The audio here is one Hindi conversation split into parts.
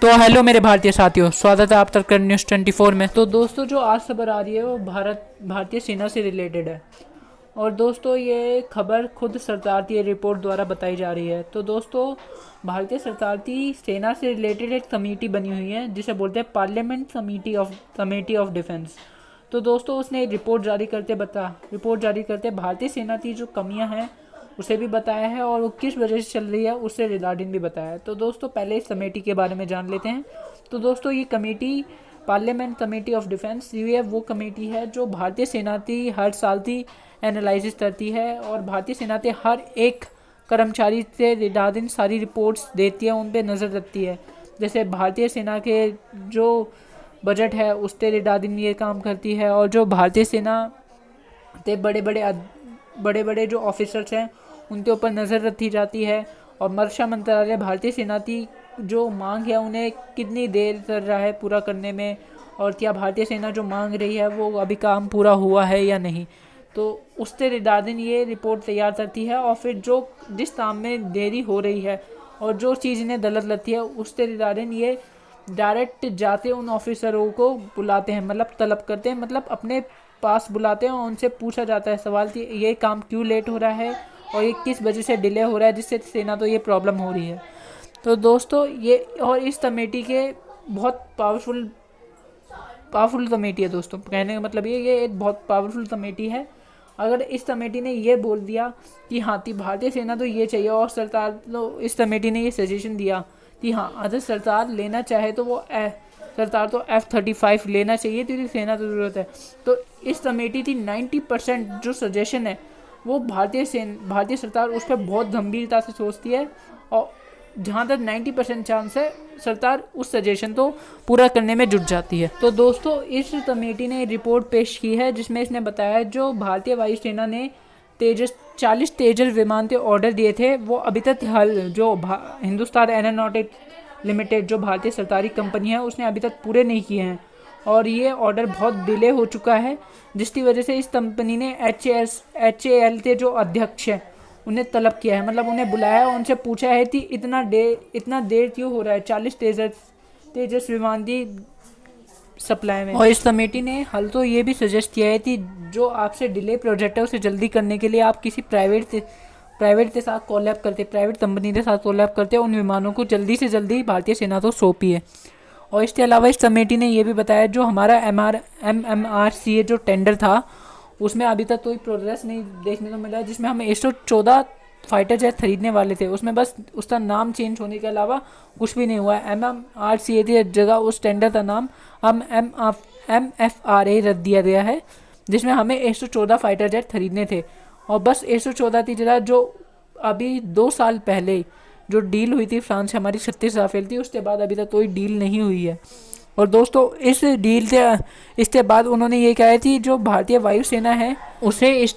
तो हेलो मेरे भारतीय साथियों, स्वागत है आप तक न्यूज़ 24 में। तो दोस्तों, जो आज खबर आ रही है वो भारतीय सेना से रिलेटेड है। और दोस्तों, ये खबर खुद सरदारती रिपोर्ट द्वारा बताई जा रही है। तो दोस्तों, भारतीय सरदारती सेना से रिलेटेड एक कमेटी बनी हुई है जिसे बोलते हैं पार्लियामेंट कमेटी ऑफ डिफेंस। तो दोस्तों, उसने एक रिपोर्ट जारी करते भारतीय सेना की जो कमियां हैं उसे भी बताया है और वो किस वजह से चल रही है उससे रिगार्डिंग भी बताया है। तो दोस्तों, पहले इस कमेटी के बारे में जान लेते हैं। तो दोस्तों, ये committee parliament committee of defence, ये वो कमेटी है जो भारतीय सेना की हर साल की एनालिसिस करती है और भारतीय सेना के हर एक कर्मचारी से रिगार्डिंग सारी रिपोर्ट्स देती है, उन पर नज़र रखती है। जैसे भारतीय सेना के जो बजट है उसके रिगार्डिंग ये काम करती है, और जो भारतीय सेना के बड़े बड़े जो ऑफिसर्स हैं उनके ऊपर नज़र रखी जाती है। और रक्षा मंत्रालय भारतीय सेना की जो मांग है उन्हें कितनी देर चल रहा है पूरा करने में, और क्या भारतीय सेना जो मांग रही है वो अभी काम पूरा हुआ है या नहीं, तो उससे रिगार्डिंग ये रिपोर्ट तैयार करती है। और फिर जो जिस काम में देरी हो रही है और जो चीज़ इन्हें गलत लगती है उससे रिगार्डिंग ये डायरेक्ट जाते उन ऑफिसरों को बुलाते हैं, मतलब तलब करते हैं, मतलब अपने पास बुलाते हैं और उनसे पूछा जाता है सवाल कि ये काम क्यों लेट हो रहा है और ये किस वजह से डिले हो रहा है, जिससे सेना तो ये प्रॉब्लम हो रही है। तो दोस्तों, ये और इस कमेटी के बहुत पावरफुल कमेटी है। दोस्तों, कहने का मतलब ये एक बहुत पावरफुल कमेटी है। अगर इस कमेटी ने ये बोल दिया कि हाँ कि भारतीय सेना तो ये चाहिए, और सरकार तो इस कमेटी ने ये सजेशन दिया कि हाँ अगर सरकार लेना चाहे तो सरकार तो F-35 लेना चाहिए क्योंकि सेना तो ज़रूरत है। तो इस कमेटी की 90% जो सजेशन है वो भारतीय सरकार उस पर बहुत गंभीरता से सोचती है, और जहाँ तक 90% चांस है सरकार उस सजेशन को पूरा करने में जुट जाती है। तो दोस्तों, इस कमेटी ने रिपोर्ट पेश की है जिसमें इसने बताया जो भारतीय वायुसेना ने 40 तेजस विमान के ऑर्डर दिए थे वो अभी तक जो हिंदुस्तान एरोनॉटिक लिमिटेड जो भारतीय सरकारी कंपनी है उसने अभी तक पूरे नहीं किए हैं, और ये ऑर्डर बहुत डिले हो चुका है, जिसकी वजह से इस कंपनी ने HAL के जो अध्यक्ष हैं उन्हें तलब किया है, मतलब उन्हें बुलाया है, उनसे पूछा है कि इतना देर क्यों हो रहा है 40 तेजस विमान की सप्लाई में। और इस कमेटी ने हल तो ये भी सजेस्ट किया है कि जो आपसे डिले प्रोजेक्ट है उसे जल्दी करने के लिए आप किसी प्राइवेट के साथ कोलैब करते, प्राइवेट कंपनी के साथ कोलैब करते उन विमानों को जल्दी से जल्दी भारतीय सेना को सौंपिए। और इसके अलावा इस कमेटी ने यह भी बताया जो हमारा MMRCA जो टेंडर था उसमें अभी तक कोई प्रोग्रेस नहीं देखने को मिला है, जिसमें हम 114 फाइटर जेट खरीदने वाले थे, उसमें बस उसका नाम चेंज होने के अलावा कुछ भी नहीं हुआ है। MMRCA की जगह उस टेंडर का नाम हम MFRA रख दिया गया है, जिसमें हमें 114 फाइटर जेट खरीदने थे, और बस 114 की जगह जो अभी 2 साल पहले जो डील हुई थी फ्रांस से हमारी 36 राफेल थी, उसके बाद अभी तक कोई डील नहीं हुई है। और दोस्तों, इस डील से इसके बाद उन्होंने ये कहा थी जो भारतीय वायुसेना है उसे एक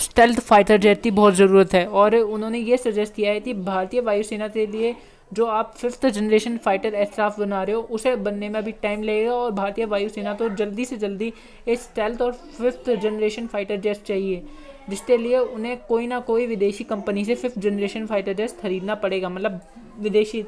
स्टेल्थ फाइटर जेट की बहुत ज़रूरत है, और उन्होंने ये सजेस्ट किया है कि भारतीय वायुसेना के लिए जो आप 5th जनरेशन फाइटर एयरक्राफ्ट बना रहे हो उसे बनने में अभी टाइम लगेगा, और भारतीय वायुसेना तो जल्दी से जल्दी एक स्टेल्थ और 5th जनरेशन फाइटर जेट चाहिए, जिसके लिए उन्हें कोई ना कोई विदेशी कंपनी से 5th जनरेशन फाइटर जेट खरीदना पड़ेगा। मतलब विदेशी,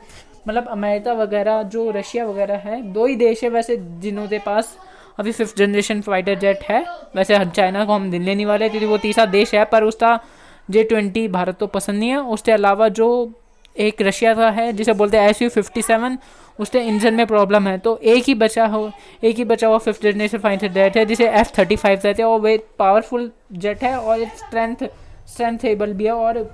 मतलब अमेरिका वगैरह, जो रशिया वगैरह है, 2 ही देश है वैसे जिन्हों के पास अभी 5th जनरेशन फाइटर जेट है। वैसे चाइना को हम लेने नहीं वाले क्योंकि वो तीसरा देश है, पर उसका J-20 भारत तो पसंद नहीं है। उसके अलावा जो एक रशिया का है जिसे बोलते हैं Su-57, उसके इंजन में प्रॉब्लम है, तो एक ही बचा हुआ 5th जनरेशन फाइटर जेट है जिसे F-35 कहते हैं, और वे पावरफुल जेट है और स्ट्रेंथेबल भी है, और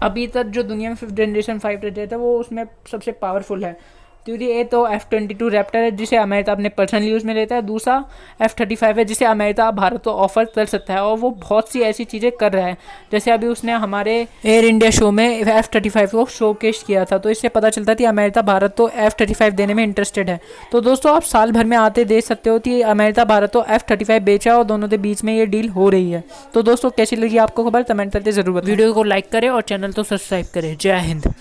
अभी तक जो दुनिया में 5th जनरेशन फाइटर जेट है वो उसमें सबसे पावरफुल है, क्योंकि ये तो F-22 रैप्टर है जिसे अमेरिका अपने पर्सनल यूज़ में लेता है, दूसरा F-35 है जिसे अमेरिका भारत को ऑफर कर सकता है, और वो बहुत सी ऐसी चीज़ें कर रहा है, जैसे अभी उसने हमारे एयर इंडिया शो में F-35 को शोकेस किया था, तो इससे पता चलता है कि अमेरिका भारत को F-35 देने में इंटरेस्टेड है। तो दोस्तों, आप साल भर में आते देख सकते हो कि अमेरिका भारत को F-35 बेचा और दोनों के बीच में ये डील हो रही है। तो दोस्तों, कैसी लगी आपको खबर कमेंट करके ज़रूर, वीडियो को लाइक करें और चैनल को सब्सक्राइब करें। जय हिंद।